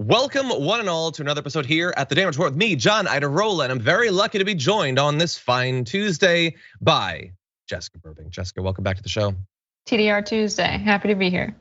Welcome, one and all, to another episode here at the Damage Report with me, John Idarola, and I'm very lucky to be joined on this fine Tuesday by Jessica Burbank. Jessica, welcome back to the show. TDR Tuesday, happy to be here.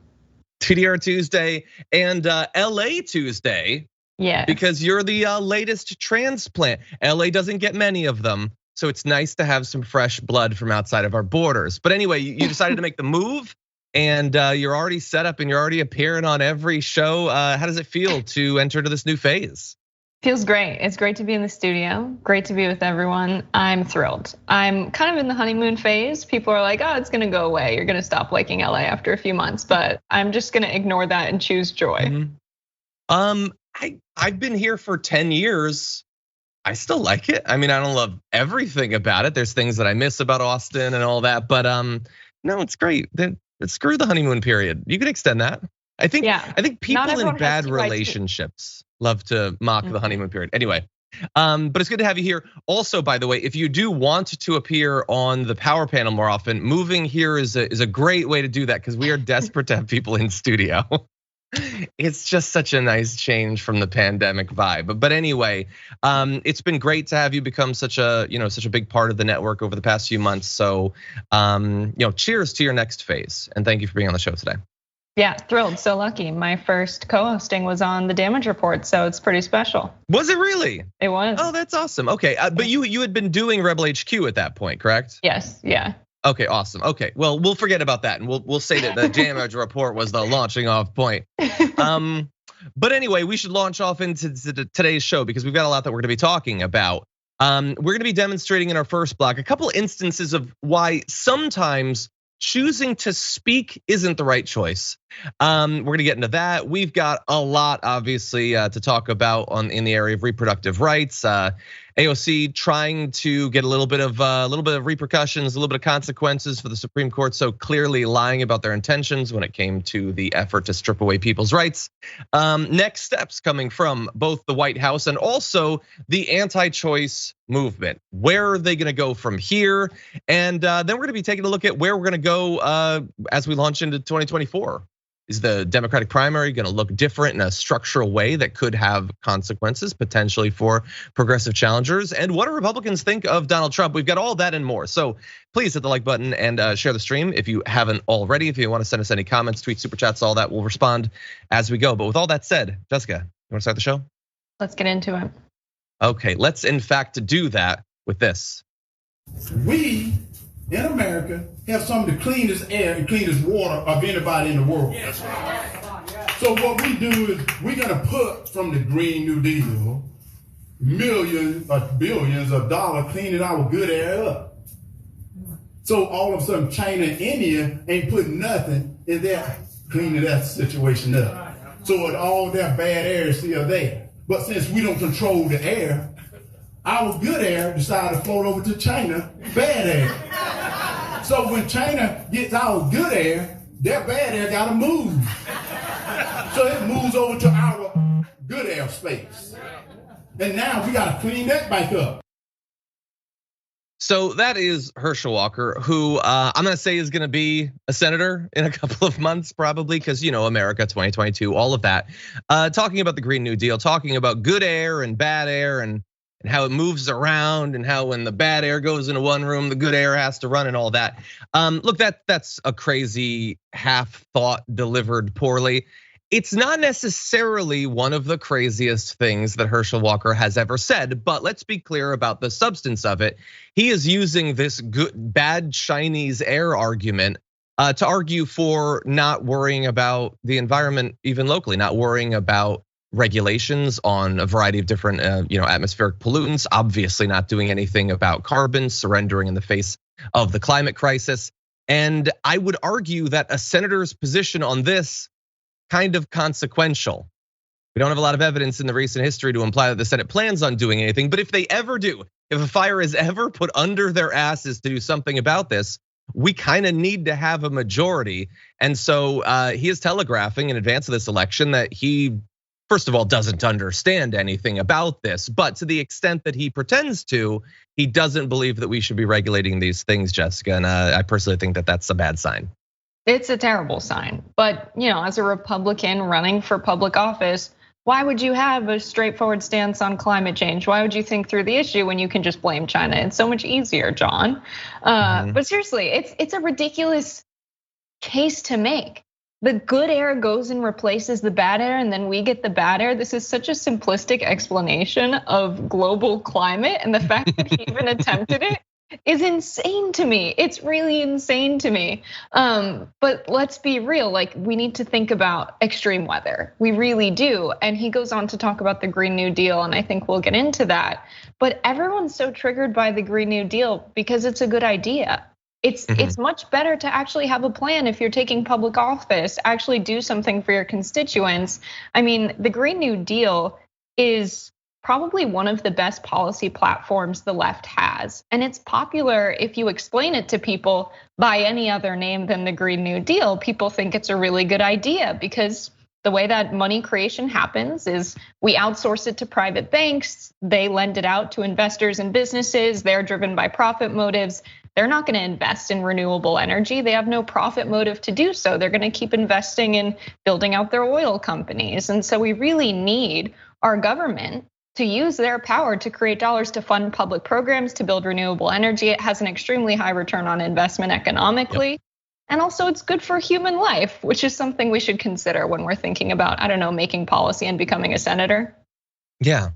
TDR Tuesday and LA Tuesday. Yeah. Because you're the latest transplant. LA doesn't get many of them, so it's nice to have some fresh blood from outside of our borders. But anyway, you decided to make the move. And you're already set up and you're already appearing on every show. How does it feel to enter into this new phase? Feels great. It's great to be in the studio. Great to be with everyone. I'm thrilled. I'm kind of in the honeymoon phase. People are like, oh, it's gonna go away. You're gonna stop liking LA after a few months, but I'm just gonna ignore that and choose joy. I've been here for 10 years. I still like it. I mean, I don't love everything about it. There's things that I miss about Austin and all that, but no, it's great. Screw the honeymoon period. You can extend that. I think people in bad relationships love to mock the honeymoon period. Anyway, but it's good to have you here. Also, by the way, if you do want to appear on the power panel more often, moving here is a great way to do that because we are desperate to have people in studio. It's just such a nice change from the pandemic vibe. But anyway, it's been great to have you become such a big part of the network over the past few months. So, cheers to your next phase, and thank you for being on the show today. Yeah, thrilled, so lucky. My first co-hosting was on the Damage Report, so it's pretty special. Was it really? It was. Oh, that's awesome. Okay, but you had been doing Rebel HQ at that point, correct? Yes, yeah. Okay, awesome. Okay, well, we'll forget about that, and we'll say that the Damage Report was the launching off point. But anyway, we should launch off into today's show because we've got a lot that we're going to be talking about. We're going to be demonstrating in our first block a couple instances of why sometimes choosing to speak isn't the right choice. We're going to get into that. We've got a lot, obviously, to talk about in the area of reproductive rights. AOC trying to get a little bit of repercussions, a little bit of consequences for the Supreme Court. So clearly lying about their intentions when it came to the effort to strip away people's rights. Next steps coming from both the White House and also the anti-choice movement. Where are they going to go from here? And then we're going to be taking a look at where we're going to go as we launch into 2024. Is the Democratic primary going to look different in a structural way that could have consequences potentially for progressive challengers? And what do Republicans think of Donald Trump? We've got all that and more. So please hit the like button and share the stream if you haven't already. If you want to send us any comments, tweets, super chats, all that, we'll respond as we go. But with all that said, Jessica, you want to start the show? Let's get into it. Okay, let's in fact do that with this. We in America have some of the cleanest air and cleanest water of anybody in the world. Yes. So what we do is we're gonna put from the Green New Deal millions or billions of dollars cleaning our good air up. So all of a sudden China and India ain't putting nothing in there cleaning that situation up. So all that bad air is still there. But since we don't control the air, our good air decided to float over to China, bad air. So when China gets our good air, their bad air gotta move. So it moves over to our good air space. And now we gotta clean that back up. So that is Herschel Walker, who I'm gonna say is gonna be a senator in a couple of months, probably, because America 2022, all of that. Talking about the Green New Deal, talking about good air and bad air and how it moves around and how when the bad air goes into one room, the good air has to run and all that. Look, that's a crazy half thought delivered poorly. It's not necessarily one of the craziest things that Herschel Walker has ever said, but let's be clear about the substance of it. He is using this bad Chinese air argument to argue for not worrying about the environment, even locally, not worrying about regulations on a variety of different atmospheric pollutants, obviously not doing anything about carbon, surrendering in the face of the climate crisis. And I would argue that a senator's position on this kind of consequential. We don't have a lot of evidence in the recent history to imply that the Senate plans on doing anything, but if they ever do, if a fire is ever put under their asses to do something about this, we kind of need to have a majority. And so he is telegraphing in advance of this election that he, first of all, doesn't understand anything about this, but to the extent that he pretends to, he doesn't believe that we should be regulating these things, Jessica. And I personally think that that's a bad sign. It's a terrible sign, but as a Republican running for public office, why would you have a straightforward stance on climate change? Why would you think through the issue when you can just blame China? It's so much easier, John. But seriously, it's a ridiculous case to make. The good air goes and replaces the bad air, and then we get the bad air. This is such a simplistic explanation of global climate, and the fact that he even attempted it is insane to me. It's really insane to me. But let's be real, like we need to think about extreme weather. We really do. And he goes on to talk about the Green New Deal, and I think we'll get into that. But everyone's so triggered by the Green New Deal because it's a good idea. It's much better to actually have a plan if you're taking public office, actually do something for your constituents. I mean, the Green New Deal is probably one of the best policy platforms the left has. And it's popular if you explain it to people by any other name than the Green New Deal. People think it's a really good idea because the way that money creation happens is we outsource it to private banks. They lend it out to investors and businesses. They're driven by profit motives. They're not going to invest in renewable energy. They have no profit motive to do so. They're going to keep investing in building out their oil companies. And so we really need our government to use their power to create dollars to fund public programs, to build renewable energy. It has an extremely high return on investment economically. Yep. And also it's good for human life, which is something we should consider when we're thinking about, I don't know, making policy and becoming a senator. Yeah,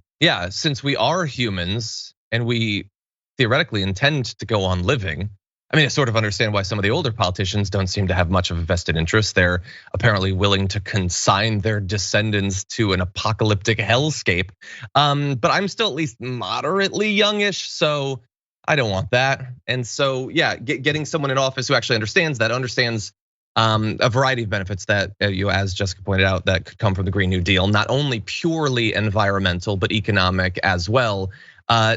since we are humans and we theoretically intend to go on living. I mean, I sort of understand why some of the older politicians don't seem to have much of a vested interest. They're apparently willing to consign their descendants to an apocalyptic hellscape. But I'm still at least moderately youngish, so I don't want that. And so, yeah, getting someone in office who actually understands that, understands a variety of benefits that as Jessica pointed out, that could come from the Green New Deal, not only purely environmental, but economic as well.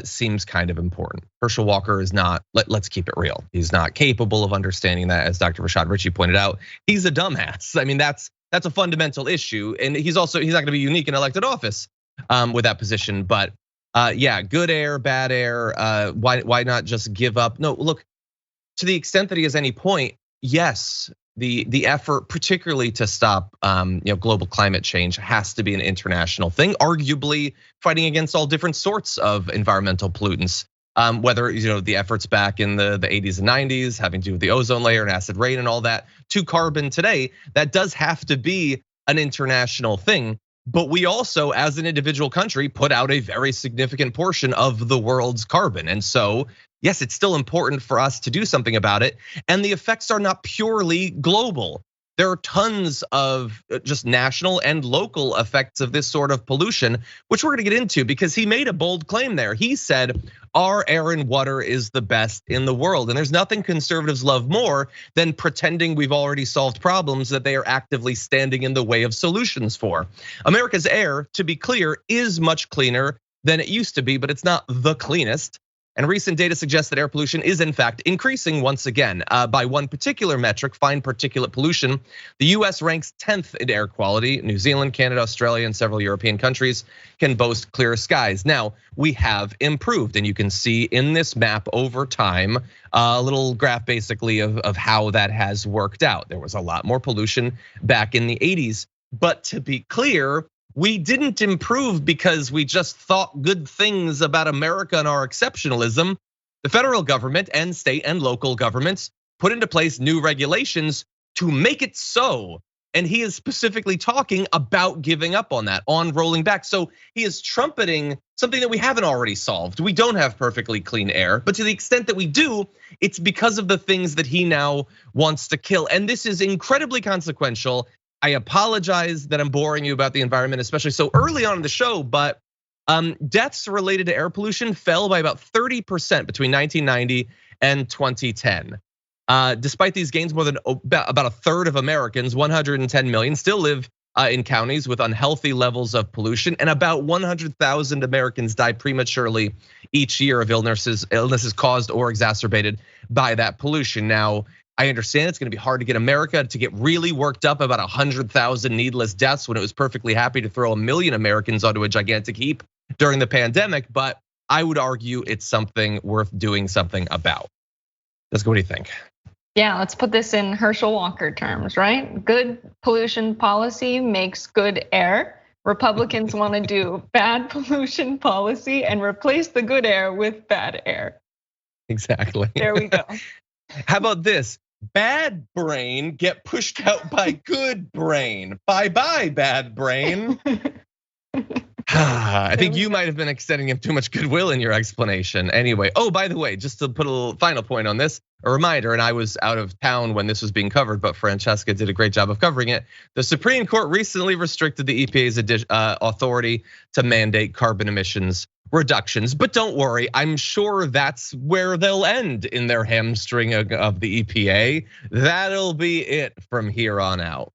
Seems kind of important. Herschel Walker is not, let's keep it real. He's not capable of understanding that, as Dr. Rashad Ritchie pointed out. He's a dumbass. I mean, that's a fundamental issue. And he's not gonna be unique in elected office with that position. But yeah, good air, bad air, why not just give up? No, look, to the extent that he has any point, yes, the effort, particularly to stop global climate change, has to be an international thing. Arguably, fighting against all different sorts of environmental pollutants, whether the efforts back in the 80s and 90s having to do with the ozone layer and acid rain and all that, to carbon today, that does have to be an international thing. But we also, as an individual country, put out a very significant portion of the world's carbon. And so, yes, it's still important for us to do something about it. And the effects are not purely global. There are tons of just national and local effects of this sort of pollution, which we're gonna get into because he made a bold claim there. He said, our air and water is the best in the world. And there's nothing conservatives love more than pretending we've already solved problems that they are actively standing in the way of solutions for. America's air, to be clear, is much cleaner than it used to be, but it's not the cleanest. And recent data suggests that air pollution is in fact increasing once again. By one particular metric, fine particulate pollution, the US ranks 10th in air quality. New Zealand, Canada, Australia, and several European countries can boast clearer skies. Now, we have improved, and you can see in this map over time, a little graph basically of how that has worked out. There was a lot more pollution back in the 80s, but to be clear, we didn't improve because we just thought good things about America and our exceptionalism. The federal government and state and local governments put into place new regulations to make it so. And he is specifically talking about giving up on that, on rolling back. So he is trumpeting something that we haven't already solved. We don't have perfectly clean air, but to the extent that we do, it's because of the things that he now wants to kill. And this is incredibly consequential. I apologize that I'm boring you about the environment, especially so early on in the show, but deaths related to air pollution fell by about 30% between 1990 and 2010. Despite these gains, more than about a third of Americans, 110 million, still live in counties with unhealthy levels of pollution, and about 100,000 Americans die prematurely each year of illnesses caused or exacerbated by that pollution. Now, I understand it's gonna be hard to get America to get really worked up about 100,000 needless deaths when it was perfectly happy to throw 1 million Americans onto a gigantic heap during the pandemic, but I would argue it's something worth doing something about. Jessica, what do you think? Yeah, let's put this in Herschel Walker terms, right? Good pollution policy makes good air, Republicans want to do bad pollution policy and replace the good air with bad air. Exactly. There we go. How about this? Bad brain get pushed out by good brain. Bye-bye, bad brain. I think you might have been extending him too much goodwill in your explanation. Anyway, oh, by the way, just to put a little final point on this, a reminder, and I was out of town when this was being covered, but Francesca did a great job of covering it. The Supreme Court recently restricted the EPA's authority to mandate carbon emissions reductions, but don't worry, I'm sure that's where they'll end in their hamstring of the EPA. That'll be it from here on out.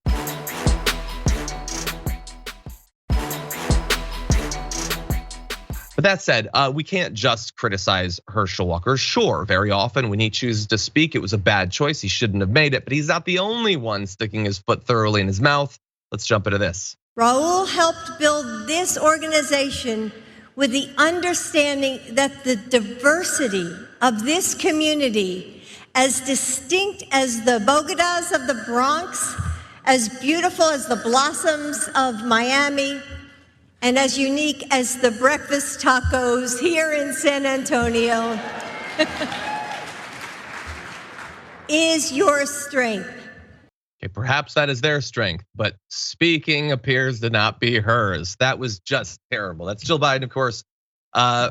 But that said, we can't just criticize Herschel Walker. Sure, very often when he chooses to speak, it was a bad choice. He shouldn't have made it, but he's not the only one sticking his foot thoroughly in his mouth. Let's jump into this. Raul helped build this organization with the understanding that the diversity of this community, as distinct as the Bogotas of the Bronx, as beautiful as the blossoms of Miami, and as unique as the breakfast tacos here in San Antonio, is your strength. Okay, perhaps that is their strength, but speaking appears to not be hers. That was just terrible. That's Jill Biden, of course,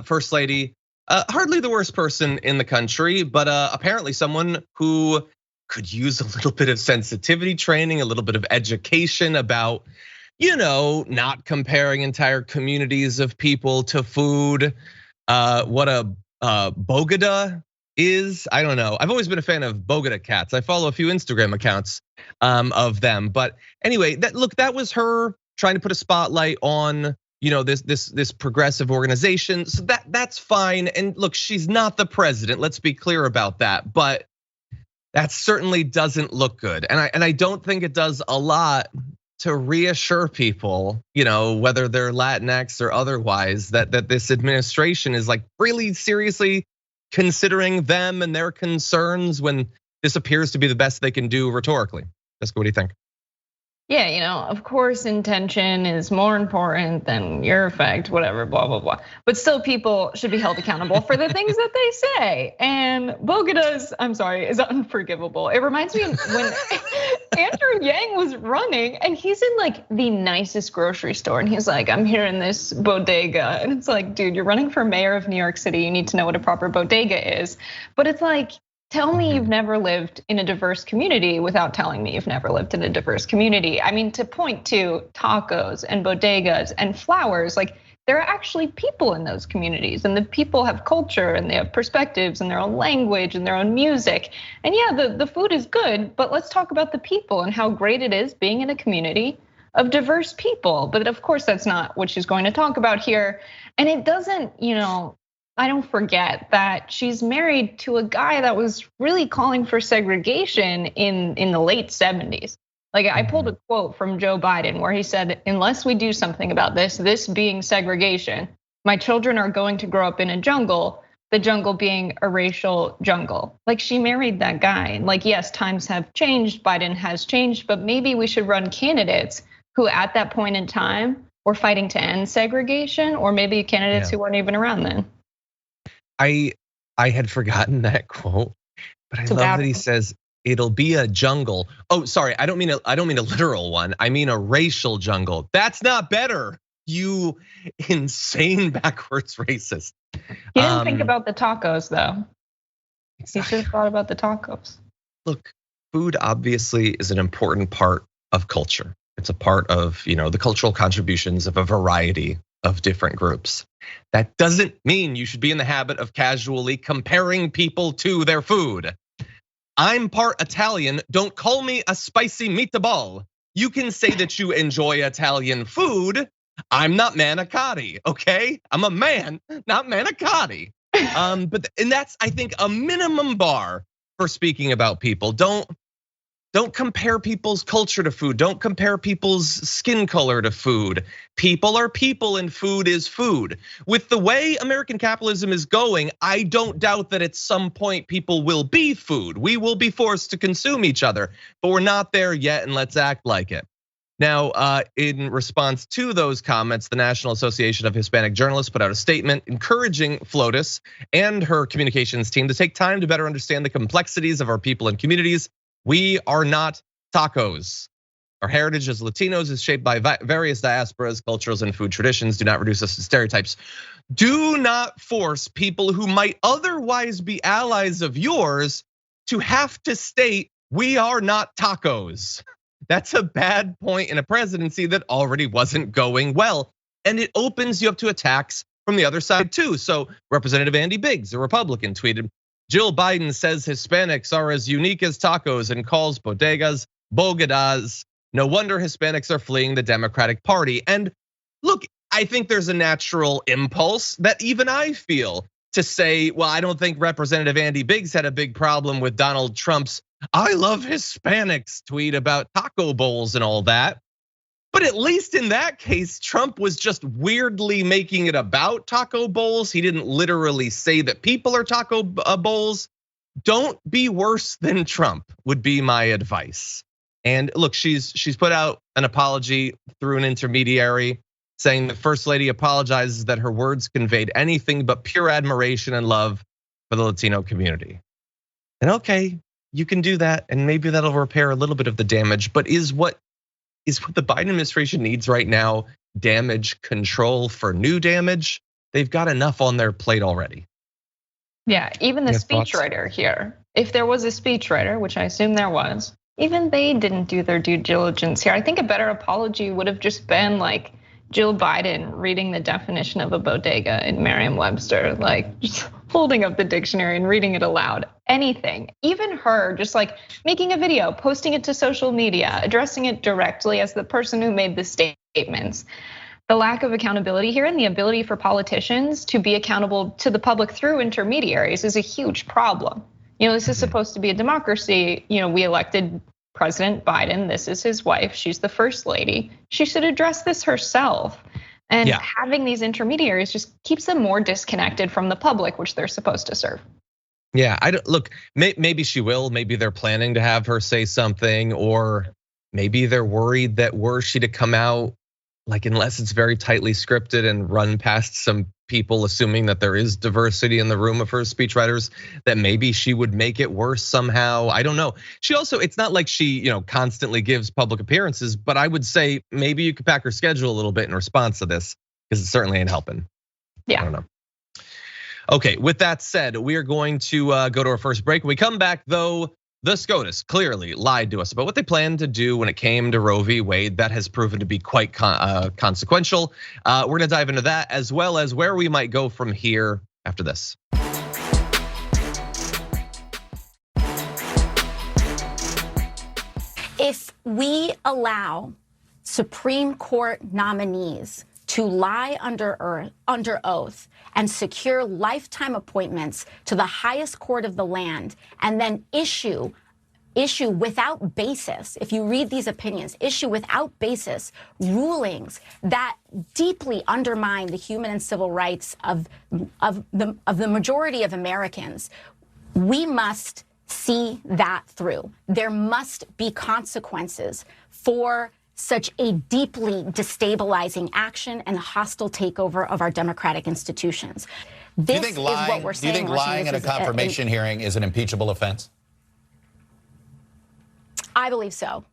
First Lady, hardly the worst person in the country, but apparently someone who could use a little bit of sensitivity training, a little bit of education about, not comparing entire communities of people to food. What a Bogota is, I don't know. I've always been a fan of Bogota cats. I follow a few Instagram accounts of them. But anyway, that was her trying to put a spotlight on, this progressive organization. So that's fine. And look, she's not the president. Let's be clear about that. But that certainly doesn't look good. And I don't think it does a lot to reassure people, whether they're Latinx or otherwise, that this administration is like really seriously considering them and their concerns when this appears to be the best they can do rhetorically. Jessica, what do you think? Yeah, of course, intention is more important than your effect, whatever, blah, blah, blah. But still, people should be held accountable for the things that they say. And Bogota's, I'm sorry, is unforgivable. It reminds me when Andrew Yang was running and he's in like the nicest grocery store and he's like, I'm here in this bodega. And it's like, dude, you're running for mayor of New York City. You need to know what a proper bodega is. But it's like, tell me you've never lived in a diverse community without telling me you've never lived in a diverse community. I mean, to point to tacos and bodegas and flowers, like there are actually people in those communities and the people have culture and they have perspectives and their own language and their own music. And yeah, the food is good, but let's talk about the people and how great it is being in a community of diverse people. But of course, that's not what she's going to talk about here. And it doesn't, I don't forget that she's married to a guy that was really calling for segregation in the late 70s. Like I pulled a quote from Joe Biden where he said, unless we do something about this being segregation, my children are going to grow up in a jungle, the jungle being a racial jungle. Like she married that guy. Like, yes, times have changed, Biden has changed, but maybe we should run candidates who at that point in time were fighting to end segregation, or maybe candidates who weren't even around then. I had forgotten that quote, but I love that he says it'll be a jungle. Oh, sorry, I don't mean a literal one. I mean a racial jungle. That's not better, you insane backwards racist. He didn't think about the tacos though. He should have thought about the tacos. Look, food obviously is an important part of culture. It's a part of, the cultural contributions of a variety of different groups. That doesn't mean you should be in the habit of casually comparing people to their food. I'm part Italian, don't call me a spicy meatball. You can say that you enjoy Italian food. I'm not manicotti, okay? I'm a man, not manicotti. But that's, I think, a minimum bar for speaking about people. Don't compare people's culture to food. Don't compare people's skin color to food. People are people and food is food. With the way American capitalism is going, I don't doubt that at some point people will be food. We will be forced to consume each other, but we're not there yet and let's act like it. Now, in response to those comments, the National Association of Hispanic Journalists put out a statement encouraging Flotus and her communications team to take time to better understand the complexities of our people and communities. We are not tacos. Our heritage as Latinos is shaped by various diasporas, cultures, and food traditions. Do not reduce us to stereotypes. Do not force people who might otherwise be allies of yours to have to state we are not tacos. That's a bad point in a presidency that already wasn't going well. And it opens you up to attacks from the other side too. So Representative Andy Biggs, a Republican, tweeted, Jill Biden says Hispanics are as unique as tacos and calls bodegas bodegas. No wonder Hispanics are fleeing the Democratic Party. And look, I think there's a natural impulse that even I feel to say, well, I don't think Representative Andy Biggs had a big problem with Donald Trump's I love Hispanics tweet about taco bowls and all that. But at least in that case, Trump was just weirdly making it about taco bowls. He didn't literally say that people are taco bowls. Don't be worse than Trump would be my advice. And look, she's put out an apology through an intermediary saying the First Lady apologizes that her words conveyed anything but pure admiration and love for the Latino community. And okay, you can do that, and maybe that'll repair a little bit of the damage. But is what the Biden administration needs right now damage control for new damage? They've got enough on their plate already. Yeah, even the speechwriter here. If there was a speechwriter, which I assume there was, even they didn't do their due diligence here. I think a better apology would have just been like Jill Biden reading the definition of a bodega in Merriam-Webster, like just holding up the dictionary and reading it aloud. Anything, even her just like making a video, posting it to social media, addressing it directly as the person who made the statements. The lack of accountability here and the ability for politicians to be accountable to the public through intermediaries is a huge problem. This is supposed to be a democracy. We elected President Biden. This is his wife. She's the first lady. She should address this herself. And having these intermediaries just keeps them more disconnected from the public, which they're supposed to serve. Yeah, look, maybe she will. Maybe they're planning to have her say something, or maybe they're worried that were she to come out, like unless it's very tightly scripted and run past some people, assuming that there is diversity in the room of her speechwriters, that maybe she would make it worse somehow. I don't know. She also, it's not like she, constantly gives public appearances, but I would say maybe you could pack her schedule a little bit in response to this, because it certainly ain't helping. Yeah. I don't know. Okay, with that said, we are going to go to our first break. When we come back, though, the SCOTUS clearly lied to us about what they planned to do when it came to Roe v. Wade. That has proven to be quite consequential. We're gonna dive into that as well as where we might go from here after this. If we allow Supreme Court nominees to lie under oath and secure lifetime appointments to the highest court of the land, and then issue without basis, if you read these opinions, issue without basis rulings that deeply undermine the human and civil rights of the majority of Americans, we must see that through. There must be consequences for such a deeply destabilizing action and hostile takeover of our democratic institutions. This is what we're saying. Do you think lying at a confirmation hearing is an impeachable offense? I believe so.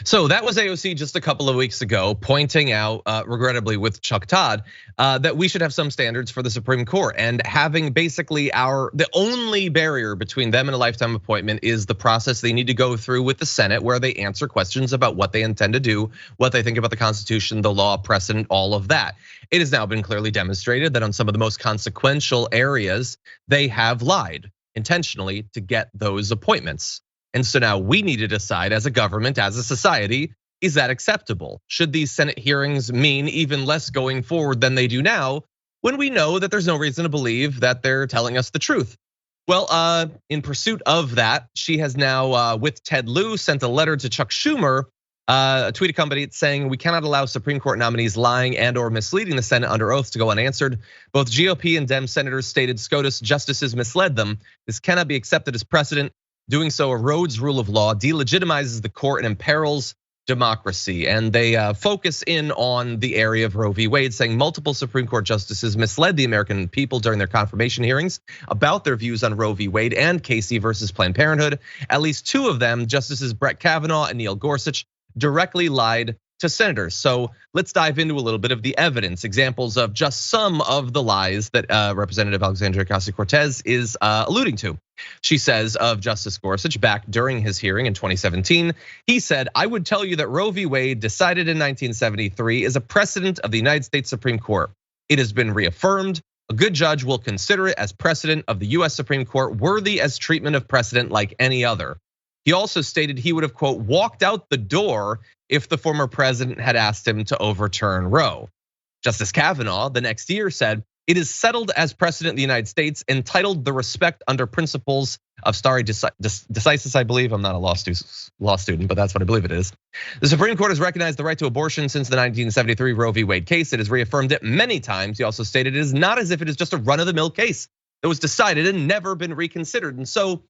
So that was AOC just a couple of weeks ago, pointing out, regrettably with Chuck Todd, that we should have some standards for the Supreme Court, and having basically the only barrier between them and a lifetime appointment is the process they need to go through with the Senate, where they answer questions about what they intend to do, what they think about the Constitution, the law, precedent, all of that. It has now been clearly demonstrated that on some of the most consequential areas, they have lied intentionally to get those appointments. And so now we need to decide as a government, as a society, is that acceptable? Should these Senate hearings mean even less going forward than they do now, when we know that there's no reason to believe that they're telling us the truth? Well, in pursuit of that, she has now, with Ted Lieu, sent a letter to Chuck Schumer, a tweet accompanied saying, we cannot allow Supreme Court nominees lying and or misleading the Senate under oath to go unanswered. Both GOP and Dem senators stated SCOTUS justices misled them. This cannot be accepted as precedent. Doing so erodes rule of law, delegitimizes the court, and imperils democracy. And they focus in on the area of Roe v. Wade, saying multiple Supreme Court justices misled the American people during their confirmation hearings about their views on Roe v. Wade and Casey versus Planned Parenthood. At least two of them, Justices Brett Kavanaugh and Neil Gorsuch, directly lied to senators. So let's dive into a little bit of the evidence, examples of just some of the lies that Representative Alexandria Ocasio-Cortez is alluding to. She says of Justice Gorsuch back during his hearing in 2017, he said, "I would tell you that Roe v. Wade, decided in 1973, is a precedent of the United States Supreme Court. It has been reaffirmed. A good judge will consider it as precedent of the US Supreme Court, worthy as treatment of precedent like any other." He also stated he would have, quote, walked out the door if the former president had asked him to overturn Roe. Justice Kavanaugh the next year said, "It is settled as precedent in the United States, entitled the respect under principles of stare decisis," I believe. I'm not a law student, but that's what I believe it is. "The Supreme Court has recognized the right to abortion since the 1973 Roe v. Wade case. It has reaffirmed it many times." He also stated it is not as if it is just a run-of-the-mill case that was decided and never been reconsidered. And so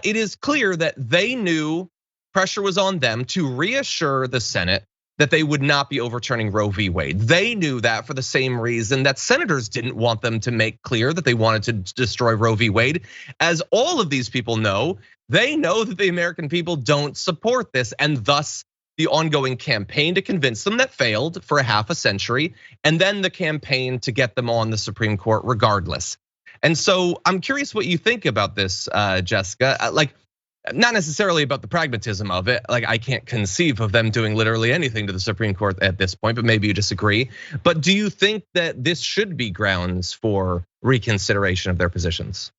it is clear that they knew pressure was on them to reassure the Senate that they would not be overturning Roe v. Wade. They knew that for the same reason that senators didn't want them to make clear that they wanted to destroy Roe v. Wade. As all of these people know, they know that the American people don't support this, and thus the ongoing campaign to convince them that failed for a half a century, and then the campaign to get them on the Supreme Court regardless. And so I'm curious what you think about this, Jessica. Like, not necessarily about the pragmatism of it. Like, I can't conceive of them doing literally anything to the Supreme Court at this point, but maybe you disagree. But do you think that this should be grounds for reconsideration of their positions?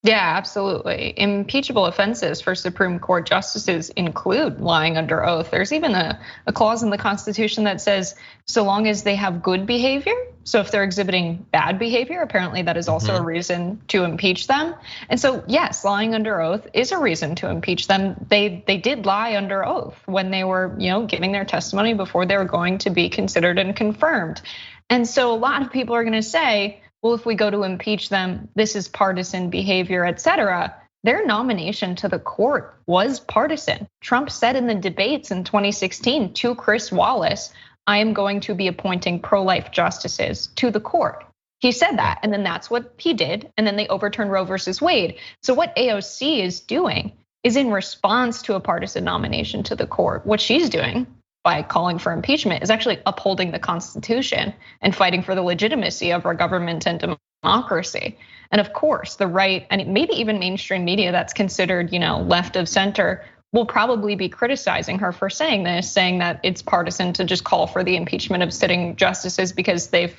Yeah, absolutely. Impeachable offenses for Supreme Court justices include lying under oath. There's even a clause in the Constitution that says, so long as they have good behavior. So if they're exhibiting bad behavior, apparently that is also a reason to impeach them. And so yes, lying under oath is a reason to impeach them. They did lie under oath when they were, giving their testimony before they were going to be considered and confirmed. And so a lot of people are going to say, well, if we go to impeach them, this is partisan behavior, et cetera. Their nomination to the court was partisan. Trump said in the debates in 2016 to Chris Wallace, "I am going to be appointing pro-life justices to the court." He said that, and then that's what he did, and then they overturned Roe versus Wade. So what AOC is doing is in response to a partisan nomination to the court. What she's doing by calling for impeachment is actually upholding the Constitution and fighting for the legitimacy of our government and democracy. And of course, the right, and maybe even mainstream media that's considered, left of center, will probably be criticizing her for saying this, saying that it's partisan to just call for the impeachment of sitting justices because they've,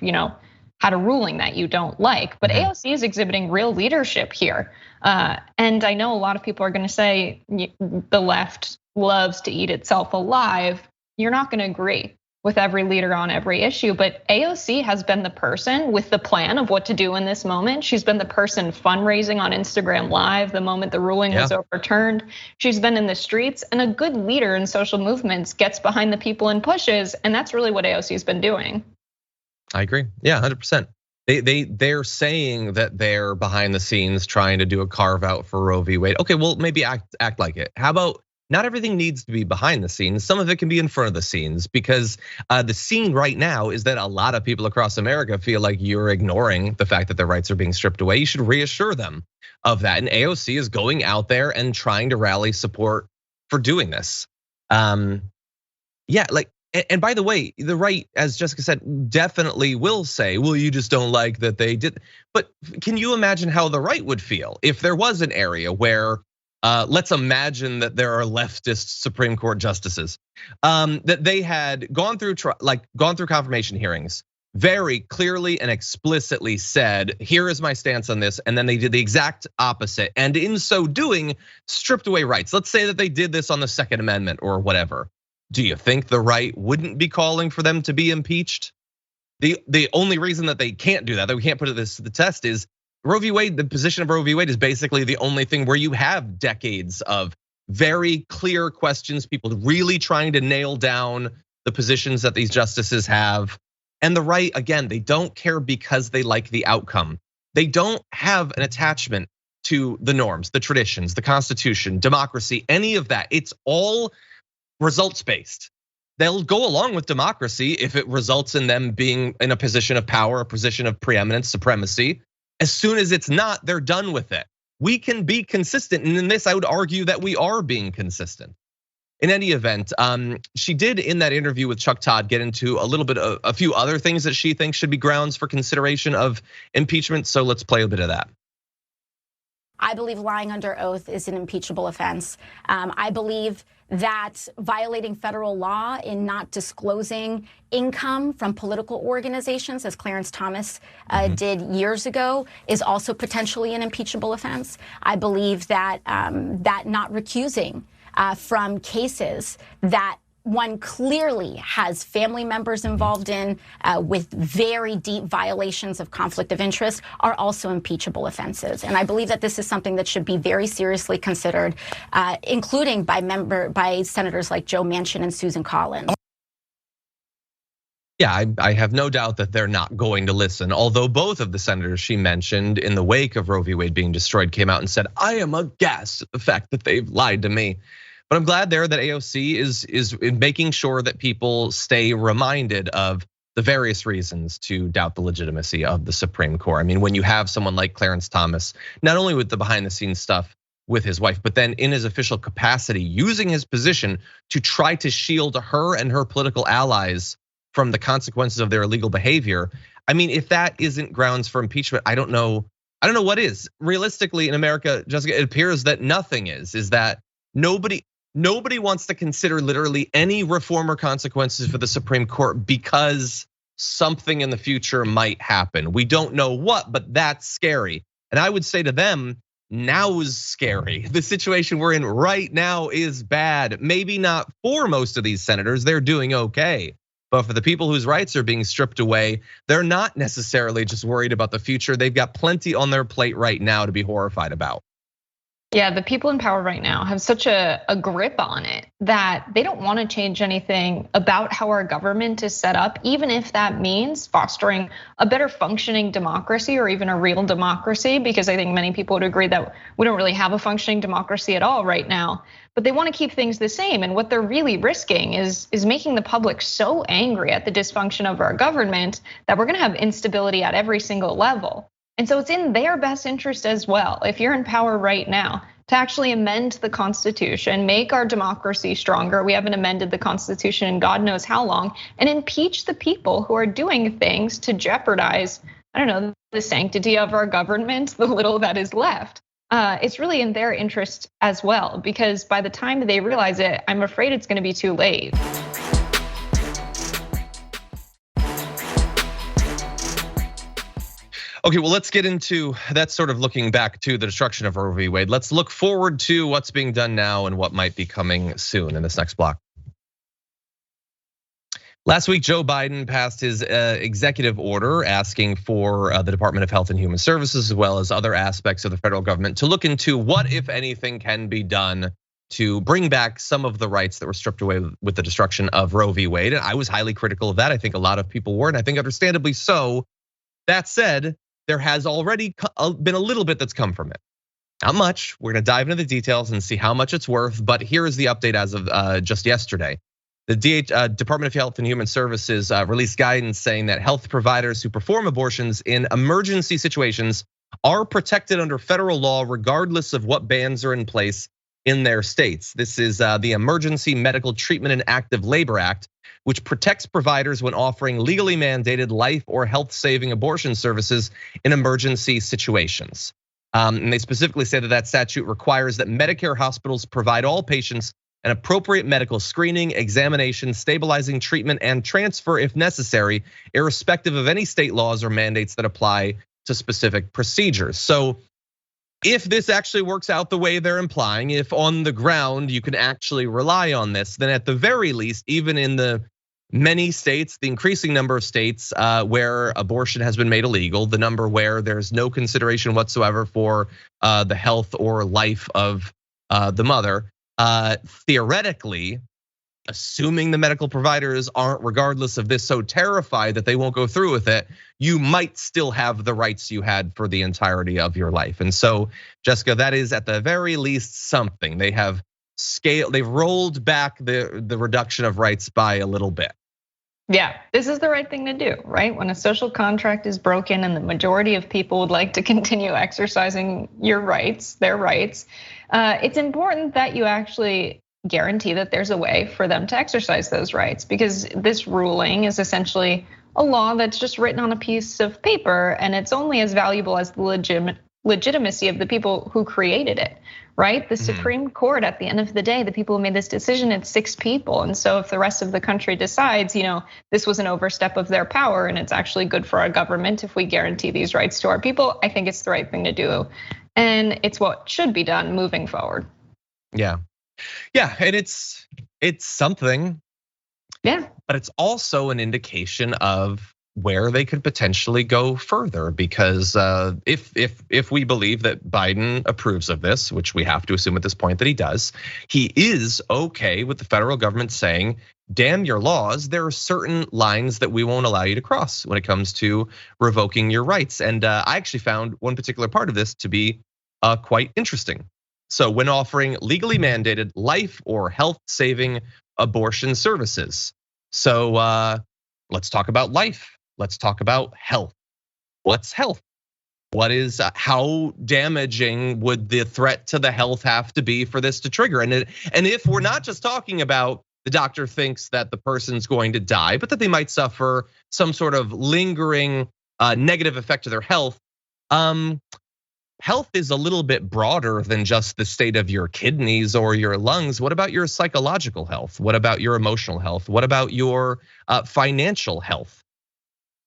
had a ruling that you don't like. But AOC is exhibiting real leadership here. And I know a lot of people are going to say the left loves to eat itself alive. You're not going to agree with every leader on every issue, but AOC has been the person with the plan of what to do in this moment. She's been the person fundraising on Instagram Live the moment the ruling was overturned. She's been in the streets, and a good leader in social movements gets behind the people and pushes, and that's really what AOC has been doing. I agree. Yeah, 100%. They're saying that they're behind the scenes trying to do a carve out for Roe v. Wade. Okay, well, maybe act like it. How about not everything needs to be behind the scenes. Some of it can be in front of the scenes, because the scene right now is that a lot of people across America feel like you're ignoring the fact that their rights are being stripped away. You should reassure them of that. And AOC is going out there and trying to rally support for doing this. Yeah, like, and by the way, the right, as Jessica said, definitely will say, well, you just don't like that they did. But can you imagine how the right would feel if there was an area where, let's imagine that there are leftist Supreme Court justices that they had gone through confirmation hearings, very clearly and explicitly said, here is my stance on this, and then they did the exact opposite, and in so doing, stripped away rights. Let's say that they did this on the Second Amendment or whatever. Do you think the right wouldn't be calling for them to be impeached? The only reason that they can't do that we can't put it to the test is Roe v. Wade. The position of Roe v. Wade is basically the only thing where you have decades of very clear questions, people really trying to nail down the positions that these justices have. And the right, again, they don't care because they like the outcome. They don't have an attachment to the norms, the traditions, the Constitution, democracy, any of that. It's all results-based. They'll go along with democracy if it results in them being in a position of power, a position of preeminence, supremacy. As soon as it's not, they're done with it. We can be consistent, and in this, I would argue that we are being consistent. In any event, she did in that interview with Chuck Todd get into a little bit of a few other things that she thinks should be grounds for consideration of impeachment. So let's play a bit of that. I believe lying under oath is an impeachable offense. I believe that violating federal law in not disclosing income from political organizations, as Clarence Thomas did years ago, is also potentially an impeachable offense. I believe that that not recusing from cases that one clearly has family members involved in with very deep violations of conflict of interest are also impeachable offenses. And I believe that this is something that should be very seriously considered, including by senators like Joe Manchin and Susan Collins. Yeah, I have no doubt that they're not going to listen. Although both of the senators she mentioned in the wake of Roe v. Wade being destroyed came out and said, I am aghast at the fact that they've lied to me. But I'm glad there that AOC is making sure that people stay reminded of the various reasons to doubt the legitimacy of the Supreme Court. I mean, when you have someone like Clarence Thomas, not only with the behind the scenes stuff with his wife, but then in his official capacity, using his position to try to shield her and her political allies from the consequences of their illegal behavior. I mean, if that isn't grounds for impeachment, I don't know what is. Realistically in America, Jessica, it appears that nothing is that Nobody wants to consider literally any reform or consequences for the Supreme Court because something in the future might happen. We don't know what, but that's scary. And I would say to them, now is scary. The situation we're in right now is bad. Maybe not for most of these senators, they're doing okay. But for the people whose rights are being stripped away, they're not necessarily just worried about the future. They've got plenty on their plate right now to be horrified about. Yeah, the people in power right now have such a grip on it that they don't want to change anything about how our government is set up, even if that means fostering a better functioning democracy or even a real democracy, because I think many people would agree that we don't really have a functioning democracy at all right now. But they want to keep things the same. And what they're really risking is making the public so angry at the dysfunction of our government that we're going to have instability at every single level. And so it's in their best interest as well, if you're in power right now, to actually amend the Constitution, make our democracy stronger. We haven't amended the Constitution in God knows how long, and impeach the people who are doing things to jeopardize, I don't know, the sanctity of our government, the little that is left. It's really in their interest as well, because by the time they realize it, I'm afraid it's going to be too late. Okay, well, let's get into that, sort of looking back to the destruction of Roe v. Wade. Let's look forward to what's being done now and what might be coming soon in this next block. Last week, Joe Biden passed his executive order asking for the Department of Health and Human Services, as well as other aspects of the federal government, to look into what, if anything, can be done to bring back some of the rights that were stripped away with the destruction of Roe v. Wade. And I was highly critical of that. I think a lot of people were, and I think understandably so. That said, there has already been a little bit that's come from it. Not much. We're gonna dive into the details and see how much it's worth, but here is the update as of just yesterday. The Department of Health and Human Services released guidance saying that health providers who perform abortions in emergency situations are protected under federal law regardless of what bans are in place in their states. This is the Emergency Medical Treatment and Active Labor Act, which protects providers when offering legally mandated life or health-saving abortion services in emergency situations. And they specifically say that that statute requires that Medicare hospitals provide all patients an appropriate medical screening, examination, stabilizing treatment, and transfer if necessary, irrespective of any state laws or mandates that apply to specific procedures. So if this actually works out the way they're implying, if on the ground you can actually rely on this, then at the very least, even in the many states, the increasing number of states where abortion has been made illegal, the number where there's no consideration whatsoever for the health or life of the mother, theoretically, assuming the medical providers aren't, regardless of this, so terrified that they won't go through with it, you might still have the rights you had for the entirety of your life. And so, Jessica, that is at the very least something. They've rolled back the reduction of rights by a little bit. Yeah, this is the right thing to do, right? When a social contract is broken and the majority of people would like to continue exercising their rights, it's important that you actually guarantee that there's a way for them to exercise those rights, because this ruling is essentially a law that's just written on a piece of paper, and it's only as valuable as the legitimacy of the people who created it, right? The Supreme Court, at the end of the day, the people who made this decision, it's 6 people. And so if the rest of the country decides, this was an overstep of their power and it's actually good for our government if we guarantee these rights to our people, I think it's the right thing to do. And it's what should be done moving forward. Yeah, and it's something. Yeah. But it's also an indication of where they could potentially go further, because if we believe that Biden approves of this, which we have to assume at this point that he does, he is okay with the federal government saying, damn your laws, there are certain lines that we won't allow you to cross when it comes to revoking your rights. And I actually found one particular part of this to be quite interesting. So when offering legally mandated life or health-saving abortion services. So let's talk about life. Let's talk about health. What's health? How damaging would the threat to the health have to be for this to trigger? And if we're not just talking about the doctor thinks that the person's going to die, but that they might suffer some sort of lingering negative effect to their health. Health is a little bit broader than just the state of your kidneys or your lungs. What about your psychological health? What about your emotional health? What about your financial health?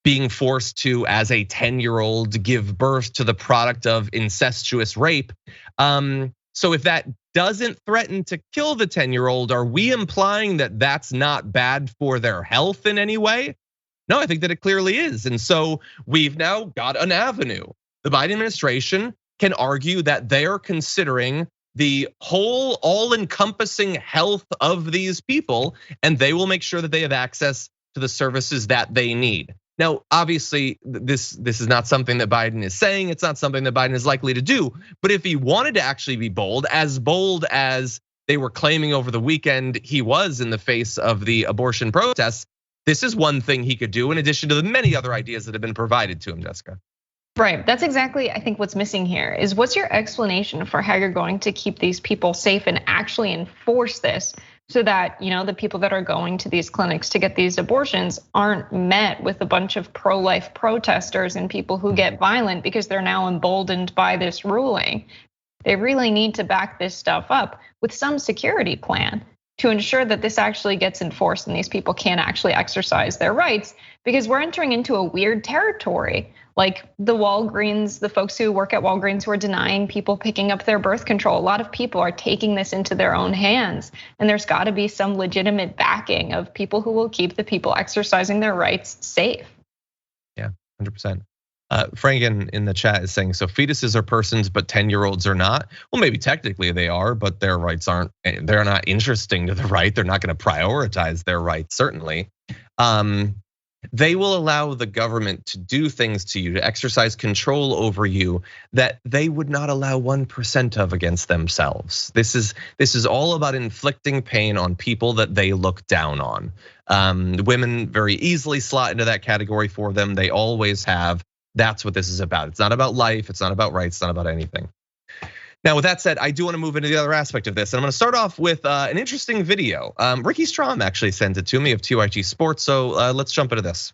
Being forced to, as a 10-year-old, give birth to the product of incestuous rape. So if that doesn't threaten to kill the 10-year-old, are we implying that that's not bad for their health in any way? No, I think that it clearly is. And so we've now got an avenue. The Biden administration can argue that they're considering the whole all-encompassing health of these people, and they will make sure that they have access to the services that they need. Now, obviously, this is not something that Biden is saying. It's not something that Biden is likely to do. But if he wanted to actually be bold as they were claiming over the weekend he was in the face of the abortion protests, this is one thing he could do in addition to the many other ideas that have been provided to him, Jessica. Right, that's exactly, I think, what's missing here is what's your explanation for how you're going to keep these people safe and actually enforce this so that, the people that are going to these clinics to get these abortions aren't met with a bunch of pro-life protesters and people who get violent because they're now emboldened by this ruling. They really need to back this stuff up with some security plan to ensure that this actually gets enforced and these people can actually exercise their rights, because we're entering into a weird territory. Like the Walgreens, the folks who work at Walgreens who are denying people picking up their birth control. A lot of people are taking this into their own hands. And there's gotta be some legitimate backing of people who will keep the people exercising their rights safe. Yeah, 100%. Frank in the chat is saying, so fetuses are persons, but 10-year-olds are not. Well, maybe technically they are, but their rights they're not interesting to the right. They're not gonna prioritize their rights, certainly. They will allow the government to do things to you, to exercise control over you that they would not allow 1% of against themselves. This is all about inflicting pain on people that they look down on. Women very easily slot into that category for them. They always have. That's what this is about. It's not about life. It's not about rights. It's not about anything. Now, with that said, I do want to move into the other aspect of this. And I'm going to start off with an interesting video. Ricky Strom actually sent it to me of TYT Sports. So let's jump into this.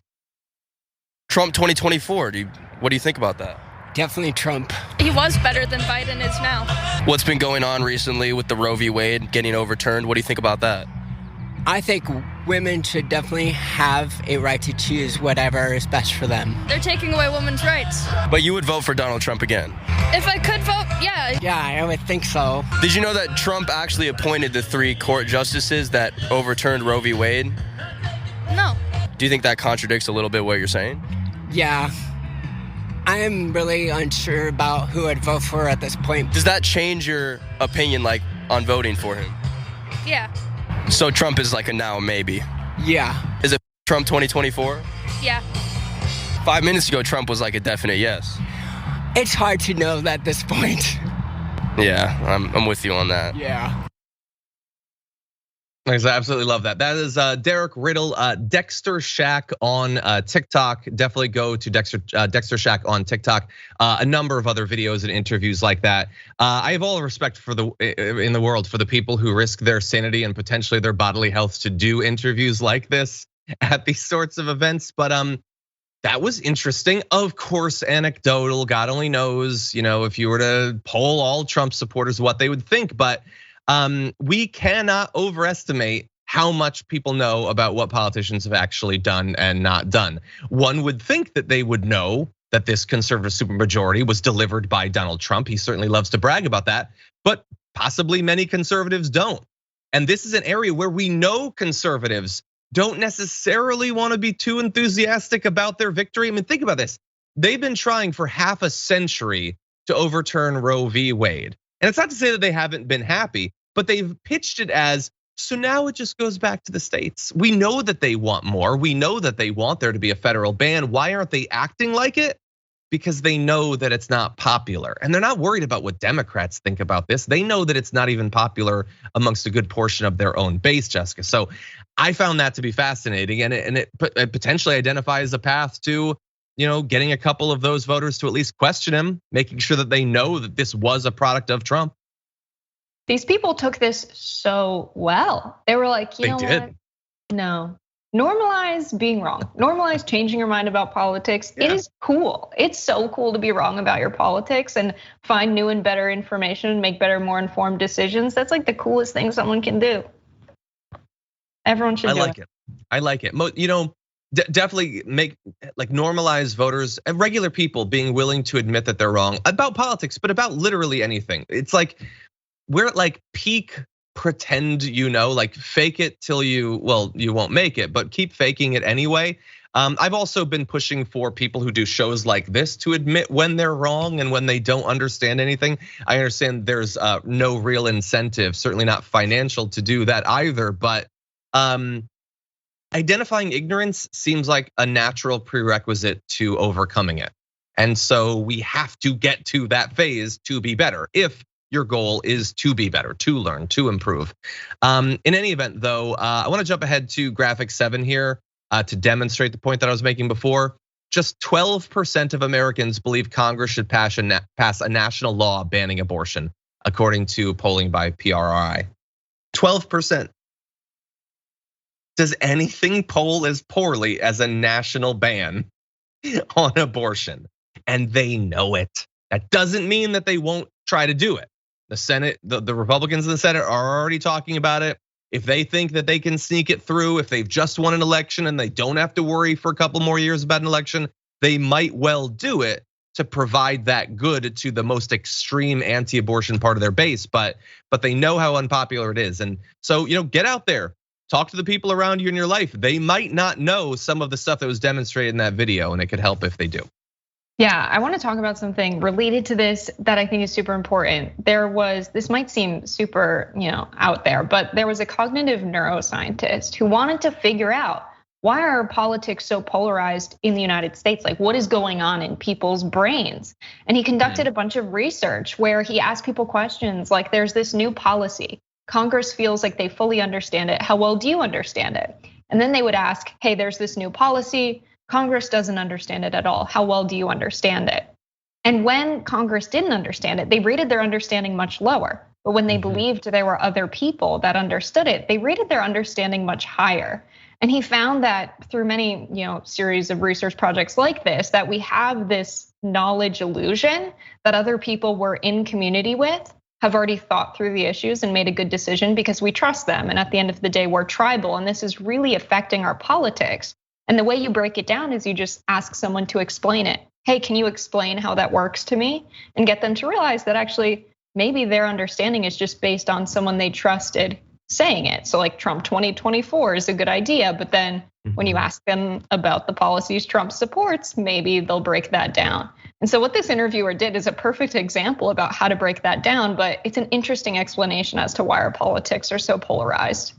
Trump 2024, what do you think about that? Definitely Trump. He was better than Biden is now. What's been going on recently with the Roe v. Wade getting overturned? What do you think about that? I think women should definitely have a right to choose whatever is best for them. They're taking away women's rights. But you would vote for Donald Trump again? If I could vote, yeah. Yeah, I would think so. Did you know that Trump actually appointed the 3 court justices that overturned Roe v. Wade? No. Do you think that contradicts a little bit what you're saying? Yeah. I'm really unsure about who I'd vote for at this point. Does that change your opinion, like, on voting for him? Yeah. So Trump is like a now maybe. Yeah. Is it Trump 2024? Yeah. 5 minutes ago, Trump was like a definite yes. It's hard to know at this point. Yeah, I'm with you on that. Yeah. I absolutely love that. That is Derek Riddle, Dexter Shack on TikTok. Definitely go to Dexter Shack on TikTok. A number of other videos and interviews like that. I have all the respect in the world for the people who risk their sanity and potentially their bodily health to do interviews like this at these sorts of events. But that was interesting. Of course, anecdotal. God only knows, if you were to poll all Trump supporters, what they would think. But we cannot overestimate how much people know about what politicians have actually done and not done. One would think that they would know that this conservative supermajority was delivered by Donald Trump. He certainly loves to brag about that, but possibly many conservatives don't. And this is an area where we know conservatives don't necessarily want to be too enthusiastic about their victory. I mean, think about this. They've been trying for half a century to overturn Roe v. Wade. And it's not to say that they haven't been happy, but they've pitched it as, so now it just goes back to the states. We know that they want more. We know that they want there to be a federal ban. Why aren't they acting like it? Because they know that it's not popular. And they're not worried about what Democrats think about this. They know that it's not even popular amongst a good portion of their own base, Jessica. So I found that to be fascinating, and it potentially identifies a path to getting a couple of those voters to at least question him, making sure that they know that this was a product of Trump. These people took this so well. They were like, you know what? No, normalize being wrong. Normalize changing your mind about politics. Yeah. It is cool. It's so cool to be wrong about your politics and find new and better information and make better, more informed decisions. That's like the coolest thing someone can do. Everyone should do it. I like it. Definitely normalize voters and regular people being willing to admit that they're wrong about politics, but about literally anything. It's like we're at like peak pretend, like fake it till you won't make it, but keep faking it anyway. I've also been pushing for people who do shows like this to admit when they're wrong and when they don't understand anything. I understand there's no real incentive, certainly not financial, to do that either, but identifying ignorance seems like a natural prerequisite to overcoming it. And so we have to get to that phase to be better. If your goal is to be better, to learn, to improve. In any event though, I wanna jump ahead to graphic 7 here to demonstrate the point that I was making before. Just 12% of Americans believe Congress should pass a national law banning abortion, according to polling by PRI. 12%. Does anything poll as poorly as a national ban on abortion? And they know it. That doesn't mean that they won't try to do it. The Senate, the Republicans in the Senate are already talking about it. If they think that they can sneak it through, if they've just won an election and they don't have to worry for a couple more years about an election, they might well do it to provide that good to the most extreme anti-abortion part of their base. But they know how unpopular it is. And so, get out there. Talk to the people around you in your life. They might not know some of the stuff that was demonstrated in that video, and it could help if they do. Yeah, I want to talk about something related to this that I think is super important. This might seem super, out there, but there was a cognitive neuroscientist who wanted to figure out, why are politics so polarized in the United States? Like, what is going on in people's brains? And he conducted a bunch of research where he asked people questions like, there's this new policy. Congress feels like they fully understand it. How well do you understand it? And then they would ask, hey, there's this new policy. Congress doesn't understand it at all. How well do you understand it? And when Congress didn't understand it, they rated their understanding much lower. But when they believed there were other people that understood it, they rated their understanding much higher. And he found that through many, series of research projects like this, that we have this knowledge illusion that other people we're in community with have already thought through the issues and made a good decision because we trust them. And at the end of the day, we're tribal, and this is really affecting our politics. And the way you break it down is you just ask someone to explain it. Hey, can you explain how that works to me? And get them to realize that actually maybe their understanding is just based on someone they trusted saying it. So like Trump 2024 is a good idea, but then when you ask them about the policies Trump supports, maybe they'll break that down. And so what this interviewer did is a perfect example about how to break that down, but it's an interesting explanation as to why our politics are so polarized.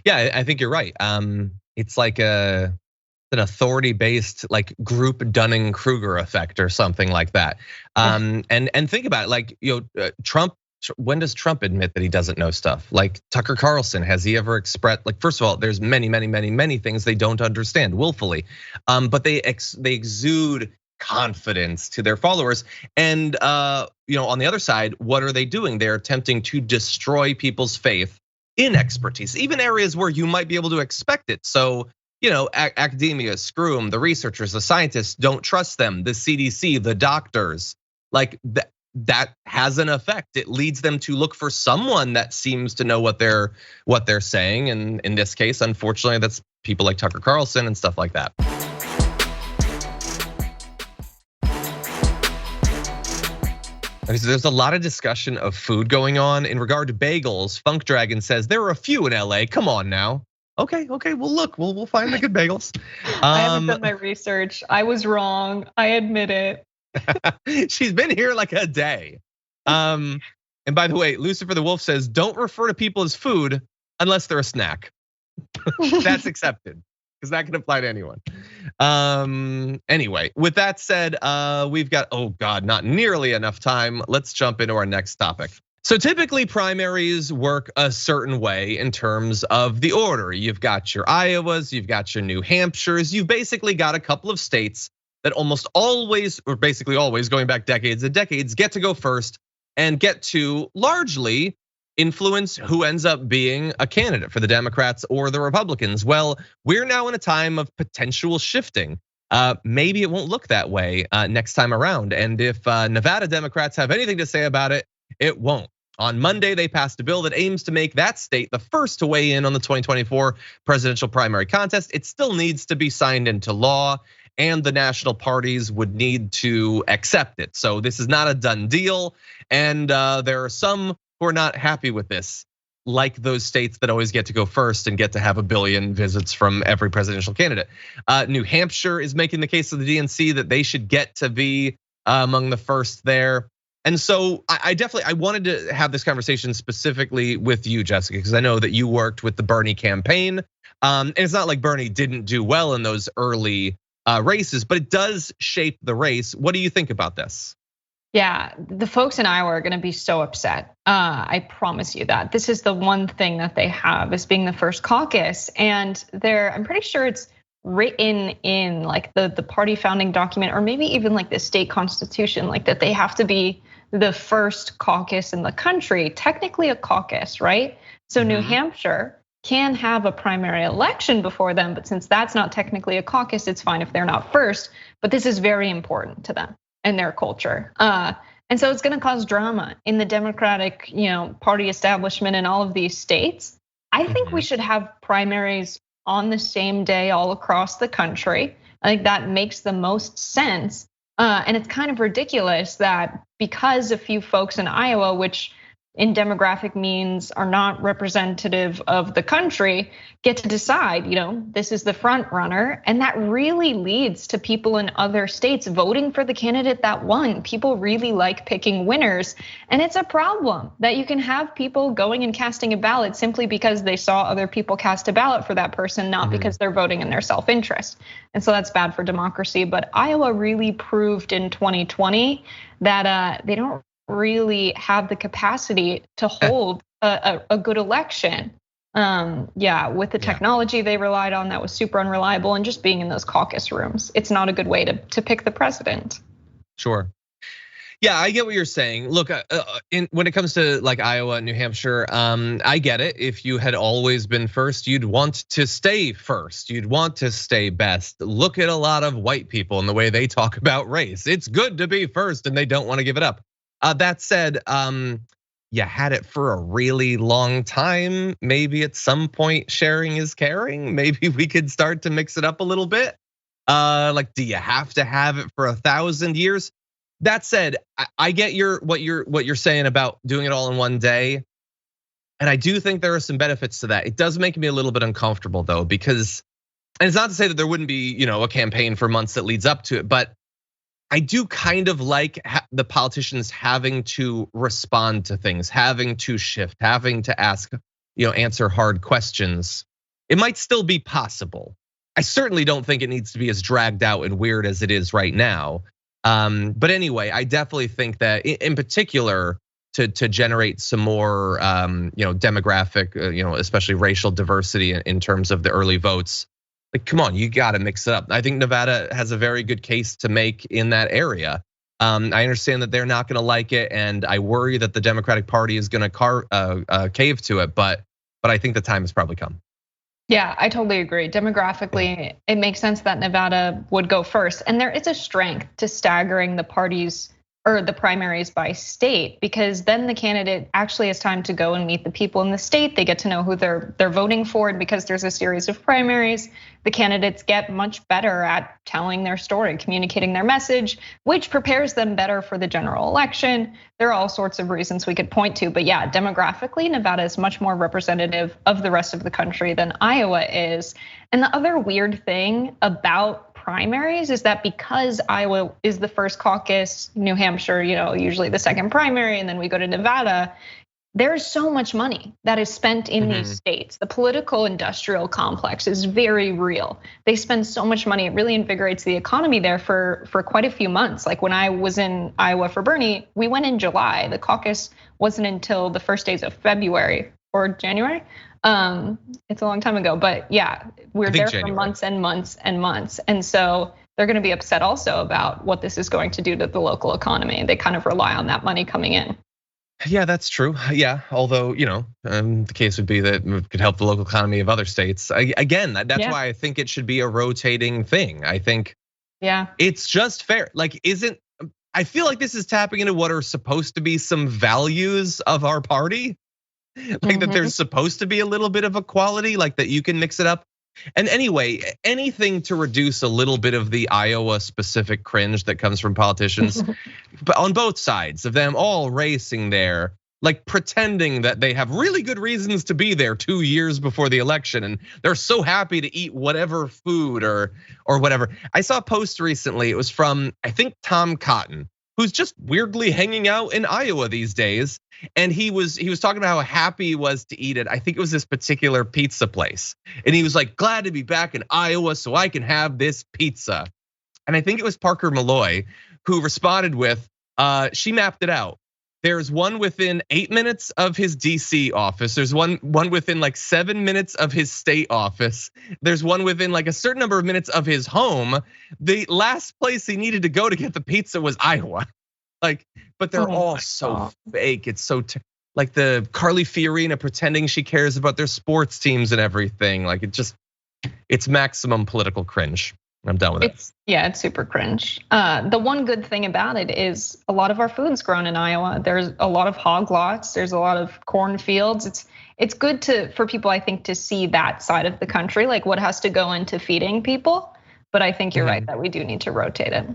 Yeah, I think you're right. It's like an authority-based like group Dunning-Kruger effect or something like that. And think about it, like Trump. When does Trump admit that he doesn't know stuff? Like Tucker Carlson, has he ever expressed? Like, first of all, there's many things they don't understand willfully, but they exude confidence to their followers. And on the other side, what are they doing? They're attempting to destroy people's faith in expertise, even areas where you might be able to expect it. So, academia, screw them. The researchers, the scientists, don't trust them. The CDC, the doctors, like that has an effect. It leads them to look for someone that seems to know what they're saying. And in this case, unfortunately, that's people like Tucker Carlson and stuff like that. Okay, so there's a lot of discussion of food going on in regard to bagels. Funk Dragon says there are a few in LA. Come on now. Okay, well look, we'll find the good bagels. I haven't done my research. I was wrong. I admit it. She's been here like a day. And by the way, Lucifer the Wolf says, don't refer to people as food unless they're a snack. That's accepted, because that can apply to anyone. Anyway, with that said, we've got, oh God, not nearly enough time. Let's jump into our next topic. So typically primaries work a certain way in terms of the order. You've got your Iowas, you've got your New Hampshires, you've basically got a couple of states that almost always, or basically always, going back decades and decades, get to go first and get to largely influence who ends up being a candidate for the Democrats or the Republicans. Well, we're now in a time of potential shifting. Maybe it won't look that way next time around. And if Nevada Democrats have anything to say about it, it won't. On Monday, they passed a bill that aims to make that state the first to weigh in on the 2024 presidential primary contest. It still needs to be signed into law, and the national parties would need to accept it. So this is not a done deal. And there are some who are not happy with this, like those states that always get to go first and get to have 1 billion visits from every presidential candidate. New Hampshire is making the case of the DNC that they should get to be among the first there. And so I wanted to have this conversation specifically with you, Jessica, because I know that you worked with the Bernie campaign. And it's not like Bernie didn't do well in those early races, but it does shape the race. What do you think about this? Yeah, the folks in Iowa are gonna be so upset. I promise you that. This is the one thing that they have as being the first caucus. And I'm pretty sure it's written in like the party founding document, or maybe even like the state constitution, like that they have to be the first caucus in the country, technically a caucus, right? So New Hampshire can have a primary election before them, but since that's not technically a caucus, it's fine if they're not first. But this is very important to them and their culture. And so it's gonna cause drama in the Democratic, party establishment in all of these states. I think we should have primaries on the same day all across the country. I think that makes the most sense. And it's kind of ridiculous that because a few folks in Iowa, which in demographic means are not representative of the country, get to decide, this is the front runner. And that really leads to people in other states voting for the candidate that won. People really like picking winners. And it's a problem that you can have people going and casting a ballot simply because they saw other people cast a ballot for that person, not because they're voting in their self-interest. And so that's bad for democracy. But Iowa really proved in 2020 that they don't really have the capacity to hold a good election. With the technology they relied on that was super unreliable, and just being in those caucus rooms, it's not a good way to pick the president. Sure. Yeah, I get what you're saying. Look, when it comes to like Iowa and New Hampshire, I get it. If you had always been first, you'd want to stay first. You'd want to stay best. Look at a lot of white people and the way they talk about race. It's good to be first and they don't want to give it up. That said, you had it for a really long time. Maybe at some point sharing is caring. Maybe we could start to mix it up a little bit. Like, do you have to have it for 1,000 years? That said, I get what you're saying about doing it all in one day. And I do think there are some benefits to that. It does make me a little bit uncomfortable though, because, and it's not to say that there wouldn't be, a campaign for months that leads up to it, but I do kind of like the politicians having to respond to things, having to shift, having to ask answer hard questions, it might still be possible. I certainly don't think it needs to be as dragged out and weird as it is right now. But anyway, I definitely think that in particular to generate some more demographic, especially racial diversity in terms of the early votes. Like, come on, you got to mix it up. I think Nevada has a very good case to make in that area. I understand that they're not going to like it, and I worry that the Democratic Party is going to cave to it. But I think the time has probably come. Yeah, I totally agree. Demographically, it makes sense that Nevada would go first, and there is a strength to staggering the parties or the primaries by state, because then the candidate actually has time to go and meet the people in the state. They get to know who they're voting for, and because there's a series of primaries, the candidates get much better at telling their story, communicating their message, which prepares them better for the general election. There are all sorts of reasons we could point to, but yeah, demographically, Nevada is much more representative of the rest of the country than Iowa is. And the other weird thing about primaries is that because Iowa is the first caucus, New Hampshire, usually the second primary, and then we go to Nevada, there's so much money that is spent in these states. The political industrial complex is very real. They spend so much money, it really invigorates the economy there for quite a few months. Like when I was in Iowa for Bernie, we went in July. The caucus wasn't until the first days of February or January. It's a long time ago, but yeah, we're there for months and months and months. And so they're gonna be upset also about what this is going to do to the local economy. They kind of rely on that money coming in. Yeah, that's true. Yeah, although, the case would be that it could help the local economy of other states. Again, that's why I think it should be a rotating thing. I think it's just fair. Like, I feel like this is tapping into what are supposed to be some values of our party. Like that there's supposed to be a little bit of equality, like that you can mix it up. And anyway, anything to reduce a little bit of the Iowa specific cringe that comes from politicians, but on both sides of them all racing there, like pretending that they have really good reasons to be there 2 years before the election. And they're so happy to eat whatever food or whatever. I saw a post recently, it was from, I think, Tom Cotton, who's just weirdly hanging out in Iowa these days. And he was talking about how happy he was to eat it. I think it was this particular pizza place. And he was like, glad to be back in Iowa so I can have this pizza. And I think it was Parker Malloy who responded with, she mapped it out. There's one within 8 minutes of his DC office. There's one within like 7 minutes of his state office. There's one within like a certain number of minutes of his home. The last place he needed to go to get the pizza was Iowa. Like, but they're all so fake. It's so like the Carly Fiorina pretending she cares about their sports teams and everything. Like it's maximum political cringe. I'm done with it. It's super cringe. The one good thing about it is a lot of our food's grown in Iowa. There's a lot of hog lots. There's a lot of cornfields. It's good for people, I think, to see that side of the country, like what has to go into feeding people. But I think you're right that we do need to rotate it.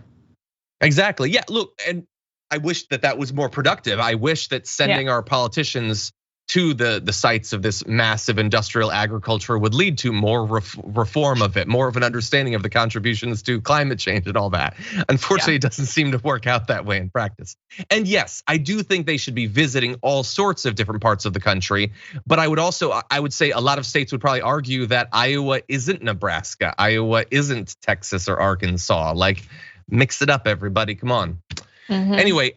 Exactly. Yeah. Look, and I wish that was more productive. I wish that sending our politicians to the sites of this massive industrial agriculture would lead to more reform of it, more of an understanding of the contributions to climate change and all that. Unfortunately, it doesn't seem to work out that way in practice. And yes, I do think they should be visiting all sorts of different parts of the country. But I would say a lot of states would probably argue that Iowa isn't Nebraska, Iowa isn't Texas or Arkansas. Like, mix it up, everybody, come on. Anyway,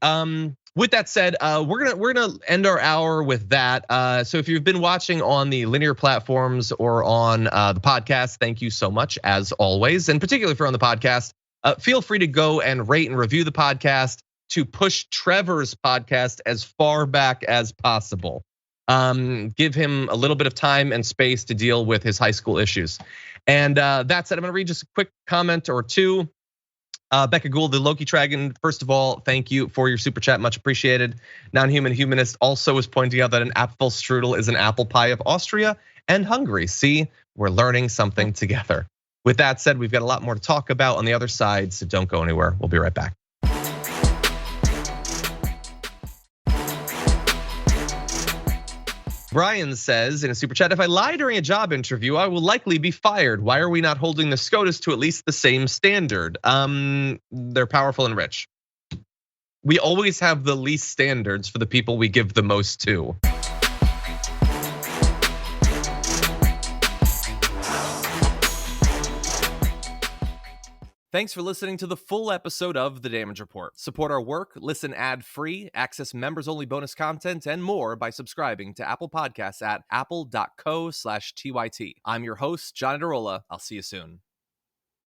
with that said, we're gonna end our hour with that. So if you've been watching on the linear platforms or on the podcast, thank you so much as always. And particularly if you're on the podcast, feel free to go and rate and review the podcast to push Trevor's podcast as far back as possible. Give him a little bit of time and space to deal with his high school issues. And that said, I'm gonna read just a quick comment or two. Becca Gould, the Loki Dragon, first of all, thank you for your super chat, much appreciated. Non-Human Humanist also is pointing out that an Apfelstrudel is an apple pie of Austria and Hungary. See, we're learning something together. With that said, we've got a lot more to talk about on the other side, so don't go anywhere. We'll be right back. Brian says in a super chat, if I lie during a job interview, I will likely be fired. Why are we not holding the SCOTUS to at least the same standard? They're powerful and rich. We always have the least standards for the people we give the most to. Thanks for listening to the full episode of The Damage Report. Support our work, listen ad-free, access members-only bonus content, and more by subscribing to Apple Podcasts at apple.co/TYT. I'm your host, John Adarola. I'll see you soon.